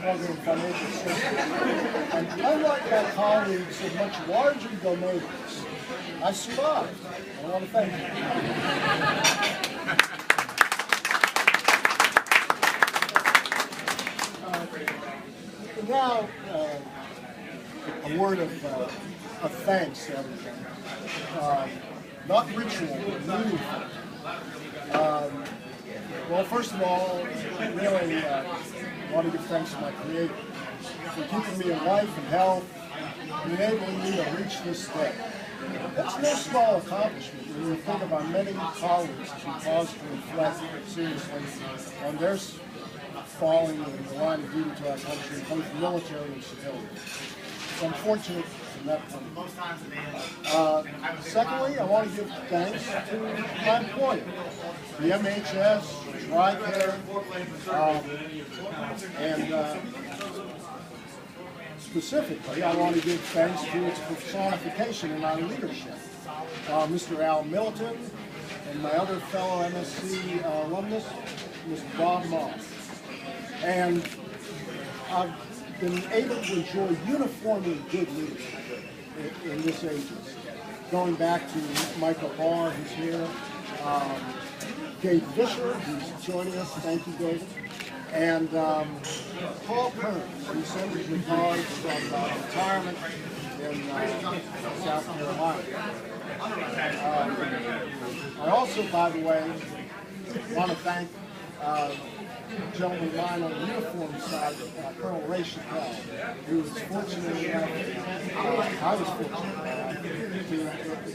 program financial system. And unlike my colleagues of much larger domains, I survived. I want to thank you. Now, a word of thanks to everyone. Not ritual, but meaningful. Well, first of all, I really want to give thanks to my Creator for keeping me in life and health, and enabling me to reach this day. That's no small accomplishment when you think of our many colleagues who pause to reflect seriously on their falling in the line of duty to our country, both military and civilian. So I'm fortunate from that point. Secondly, I want to give thanks to my employer, the MHS, TRICARE, and specifically, I want to give thanks to its personification in our leadership, Mr. Al Middleton, and my other fellow MSC alumnus, Mr. Bob Moss. And I've been able to enjoy uniformly good leadership in this agency. Going back to Michael Barr, who's here, Dave Fisher, who's joining us, thank you, David, and Paul Kearns, who sent his regards from retirement in South Carolina. I also, by the way, want to thank gentleman of mine on the uniform side, Colonel Ray Chappelle, who was fortunate enough, I was fortunate to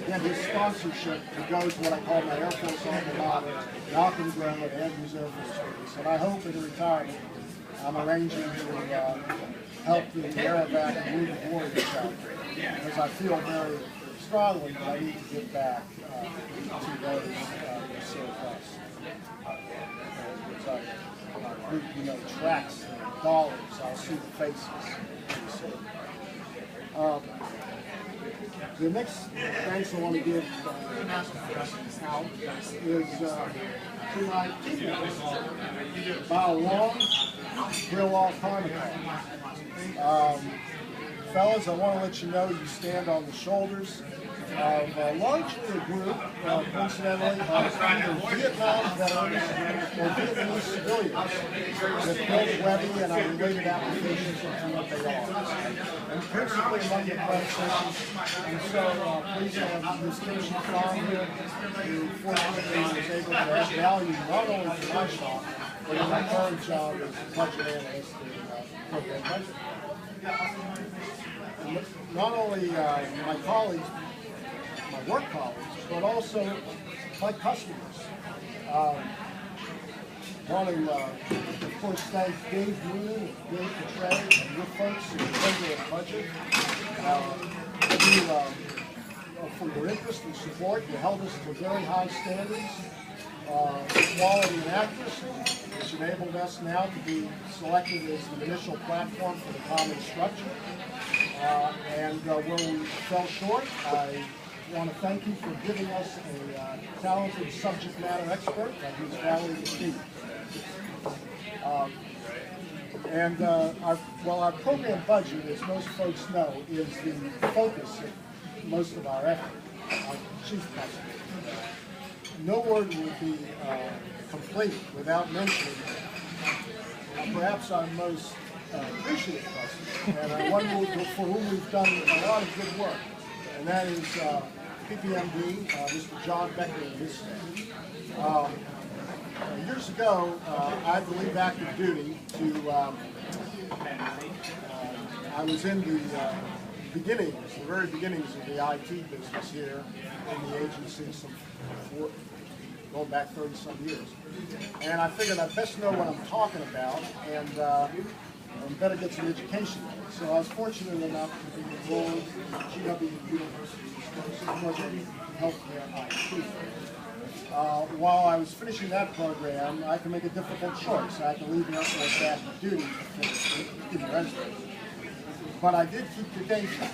get his sponsorship to go to what I call my Air Force alma mater, Malcolm Graham at Andrews Air Force Base. And I hope in retirement I'm arranging to help the Aerovac and Wounded Warriors out there, because I feel very strongly that I need to give back to those who serve us. Group, you know, tracks and dollars, I'll see the faces. The next thanks I want to give out is to my teammates about a long grill-off carnival. Fellas, I want to let you know you stand on the shoulders of largely a group, coincidentally, of either Vietnam veterans or Vietnamese civilians that built Webby and our related applications into what they are. And principally among the predecessors. And so please have Ms. Kinsey Farm here, who fortunately was able to add value not only to my shop, but in my current job as budget analyst in program budget. Not only my colleagues, my work colleagues, but also my customers. I want to, of course, thank Dave Moon and Dave Petray and your folks who attended the budget for your interest and support. You held us to very high standards, quality and accuracy, which enabled us now to be selected as the initial platform for the common structure. And where we fell short, I want to thank you for giving us a talented subject matter expert at whose value to speak. Our program budget, as most folks know, is the focus of most of our effort, our chief customer. No word would be complete without mentioning perhaps our most appreciative customer, and one for whom we've done a lot of good work, and that is PPMD, Mr. John Becker and his staff. Years ago, I had to leave active duty to, I was in the very beginnings of the IT business here in the agency, going back 30-some years. And I figured I'd best know what I'm talking about, and better get some education in it. So I was fortunate enough to be enrolled in GW University's Healthcare IT. While I was finishing that program, I had to make a difficult choice. I had to leave the Air Force active duty to finish university. But I did keep the day job,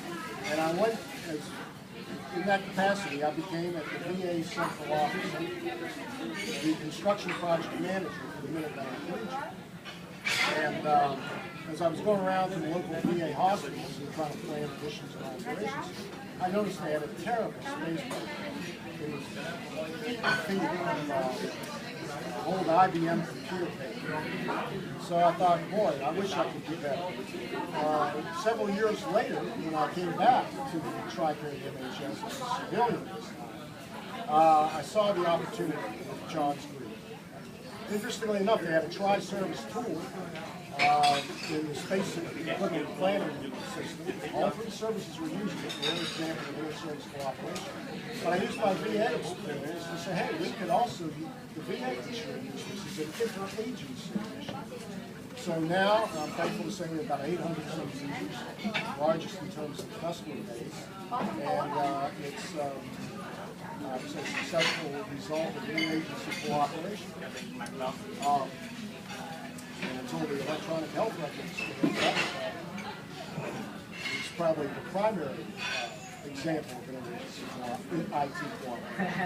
and I went in that capacity. I became at the VA Central Office the construction project manager for the Mid-Atlantic region. And as I was going around to the local VA hospitals and trying to plan admissions and operations, I noticed they had a terrible space program. It was configured on old IBM computer paper. So I thought, boy, I wish I could do that. Several years later, when I came back to the Tri-County MHS as a civilian this time, I saw the opportunity with John's group. Interestingly enough, they had a tri-service tool in the space equipment planning system. All three services were using it for an example of inter-service cooperation. But I used my VA experience to say, hey, we could also, the VA should use this as an interagency initiative. So now, I'm thankful to say we have about 800 some users, largest in terms of customer base, and it's a successful result of interagency cooperation. And until the electronic health records, it's probably the primary example of interagency IT cooperation.